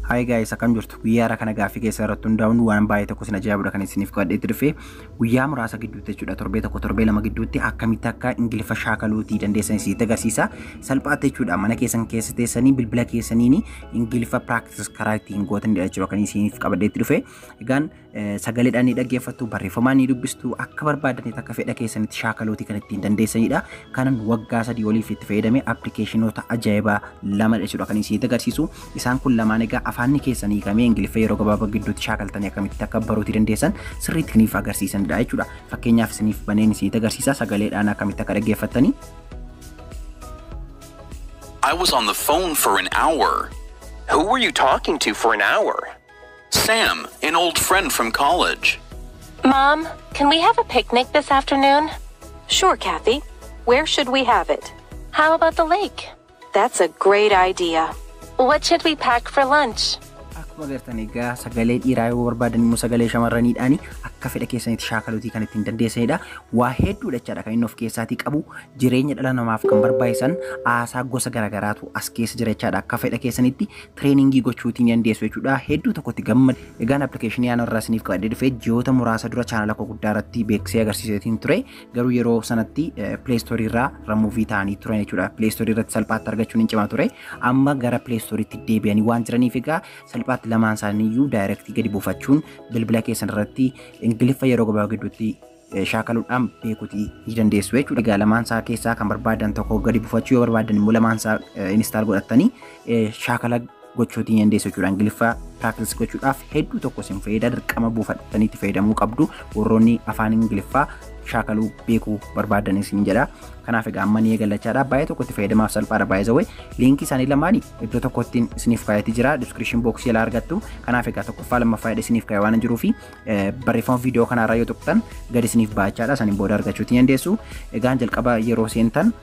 Hi guys, akkam jirtu guyyaa kana gaaffii keessa irratti hundaa'uun waan baay'ee tokko sin ajaa'ibudha kan isiniif godhadhee dhufe guyyaa muraasa gidduutti jechuudha torbee tokko torbee lama gidduutti akkamitti akka ingiliffa shaakaluutii dandeessan sitti agarsiisa salphaatti jechuudha mana keessan keessa teessanii bilbila keessaniin ingiliffa practice karaa ittiin gootanidha jechuudha kan isiniif qabadhee dhufe egaan sagaleedhaan ni dhaggeeffattu barreeffamaan ni dubbistu akka barbaadanitti akka fedha keessanitti shaakaluutii kan ittiin dandeessanidha kanan waggaa 3 oliif itti fayyadame appilikeeshinoota ajaa'ibaa lama jechuudha kan isinitti agarsiisu isaan kun lamaan egaa afaanni keessanii kamee ingiliffa yeroo gabaabaa gidduutti shaakaltanii akkamitti akka baruutii dandeessan sirriitti kaniif agarsiisanidha jechuudha. Fakkeenyaaf isiniif baneen isinitti agarsiisa sagaleedhaan akkamitti akka dhaggeeffattanii. I was on the phone for an hour. Who were you talking to for an hour? Sam, an old friend from college. Mom, can we have a picnic this afternoon? Sure, Kathy. Where should we have it? How about the lake? That's a great idea. What should we pack for lunch? Akkuma agartan egaa sagalee dhiiraa yoo barbaadan immoo sagalee shamarraniidhaani akka fedha keessanitti shaakaluutii kan ittiin dandeessanidha. Waa hedduudha jechaadha kan inni of keessaatii qabu jireenya dhala namaaf kan barbaachisan haasaa gosa garaagaraatu as keessa jira jechaadha akka fedha keessanitti tireeningii gochuutiin dandeessu jechuudha. Hedduu tokkotti gammad egaan appilikeeshinii aan irraa isiniif qabadhee dhufe ji'oota muraasa dura chaanala koo guddaa irratti beeksisee agarsiiseetiin ture garuu yeroo sanatti Play Store irraa remuuvii ta'anii turan jechuudha. Play Store irratti salphaatti argachuun hin cimaa ture amma gara Play Store itti deebi'anii waan jiraniif egaa salphaatti lamaan isaaniiyyuu daayirektii gadi buufachuun bilbila keessan irratti ingiliffa yeroo gabaabaa gidduutti shaakaluudhaan beekuutii ni dandeessu jechuudha. Egaa lamaan isaa keessaa kan barbaadan tokko gadi buufachuu yoo barbaadan immoo lamaan isaa install godhattanii shaakala gochuutii dandeessu jechuudha. Ingiliffa practice gochuudhaaf hedduu tokko isin fayyada dirqama buufattanii itti fayyadamuu qabdu warroonni afaan ingiliffaa shaakaluu beekuu barbaadan isin jedha. Kanaaf egaa amma ni eegallachaadha baay'ee tokkotti fayyadamaaf salphaadha baay'ee zawee liinkii isaanii lamaanii iddoo tokkotti isiniif kaa'eeti jira description box jalaa argattu. Kanaaf egaa tokkoffaa lammaffaa isiniif kaa'ee waan jiruuf barreeffama viidiyoo kanarraa yoo tuqxan gadi isiniif baachaadha saniin booda argachuutii dandeessu. Egaan jalqaba yeroo seentan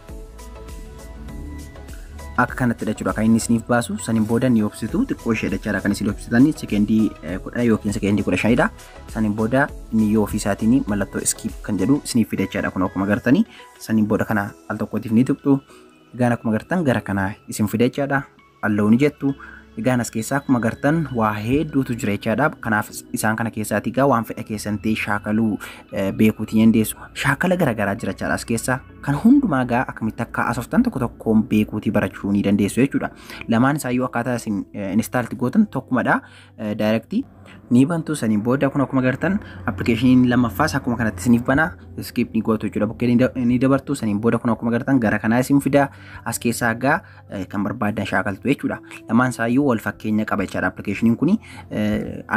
akka kanatti jechuudha kan inni isiniif baasu saniin booda ni obsitu xiqqoo ishee jechaadha kan isin obsitanii sekendii 10 yookiin sekendii 15dha saniin booda inni yoo ofiisaatiin mallattoo skip kan jedhu isiniif fide jechaadha kun akkuma agartanii saniin booda kana al tokkootiif ni tuqxu egaan akkuma agartan gara kana isin fide jechaadha alloo ni jettu egaan as keessaa akkuma agartan waa hedduutu jira jechaadha kanaaf isaan kana keessaatii egaa waan fedha keessan ta'e shaakaluu beekuutii dandeessu shaakala garaagaraa jira jechaadha as keessaa kan hundumaa egaa akkamitti akka asoftan tokko tokkoon beekuutii barachuu ni dandeessu jechuudha. Lamaan isaayyuu akkaataa isin install gootan tokkumadha daayirektii ni bantu saniin booda kun akkuma agartan appilikeeshiniin lammaffaas akkuma kanatti isiniif bana skip ni gootu jechuudha bukkee ni dabartu saniin booda kun akkuma agartan gara kanaa isin fida as keessaa egaa kan barbaadan shaakaltu jechuudha. Lamaan isaayyuu wal fakkeenya qaba jechaadha appilikeeshiniin kuni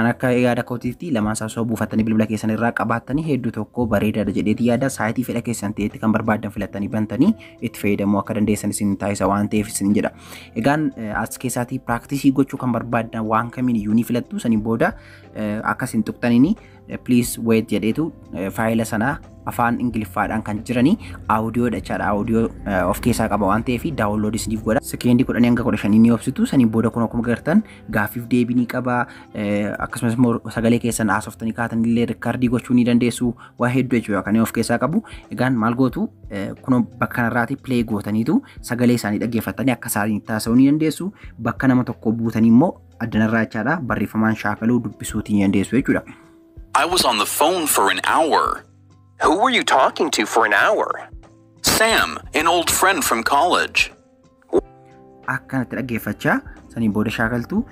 an akka yaada kootiitti lamaan isaa osoo buufattanii bilbila keessan irraa qabaattanii hedduu tokko bareedaadha jedheeti yaada saayitii fedha keessan ta'etti kan barbaadan filattanii bantanii itti fayyadamuu akka dandeessan isin taasisa waan ta'eef isin jedha. Egaan as keessaatii practice gochuu kan barbaadan waan kamiin iyyuu ni filattu saniin booda akkasin tuqxaniini please wait jedheetu faayila sana afaan ingiliffaadhaan kan jiranii audio jechaadha audio of keessaa qaba waan ta'eef download isiniif godha sekendii 10 hanga 15 ni obsitu saniin booda kun akkuma agartan gaaffiif deebii ni qaba akkasumas immoo sagalee keessan haasoftanii kaatanillee rikaardii gochuu ni dandeessu waa hedduu jechuudha kan of keessaa qabu. Egaan maal gootu kun bakka kanarraati play gootaniitu sagalee isaanii dhaggeeffatanii akka isaanii taasisuu ni dandeessu bakka nama tokko buutanii immoo addanarraa jechaadha barreeffamaan shaakaluu dubbisuutii ni dandeessu jechuudha. I was on the phone for an hour. Who were you talking to for an hour? Sam, an old friend from college. Akkanatti dhaggeeffachaa saniin booda shaakaltu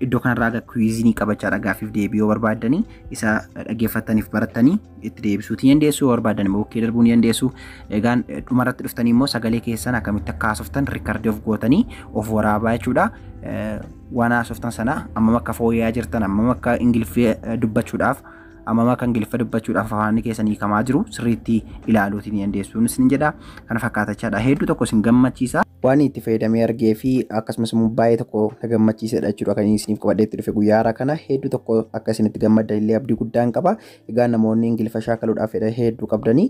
iddoo kanarraa aga kwiizinii qabachaadha gaaffiif deebii yoo barbaadanii isa dhaggeeffataniif barattanii itti deebisuutii dandeessu barbaadan immoo bukkee darbuu ni dandeessu. Egaan dhumarratti dhuftanii immoo sagalee keessan akkamitti akka haasoftan rikaardii of gootanii of waraabaa jechuudha. Waan haasoftan sana ammam akka fooyya'aa jirtan ammam akka ingiliffa dubbachuudhaaf amma akka ingiliffa dubbachuudhaaf afaan keessanii kamaa jiru sirriitti ilaaluutii ni dandeessuun isin jedha. Kana fakkaatachaadha hedduu tokko isin gammachiisa. Waan itti fayyadamee argee fi akkasumas immoo baay'ee tokko na gammachiisedha jechuudha kan isiniif qabadheetti dhufe guyyaa haaraa kana hedduu tokko akka isinitti gammaddan illee abdii guddaan qaba. Egaa namoonni ingiliffa shaakaluudhaaf fedha hedduu qabdanii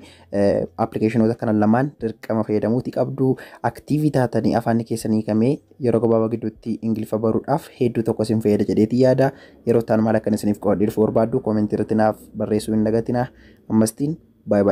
appilikeeshinoota kana lamaan dirqama fayyadamuutii qabdu aktiivii taatanii afaan keessanii kamee yeroo gabaabaa gidduutti ingiliffa baruudhaaf hedduu tokko isin fayyada jedheeti yaada. Yeroo ta'an maal akka isiniif qabadhee dhufu barbaaddu koomentii irratti naaf barreessuu hin dagatinaa. Ammastiin bye bye.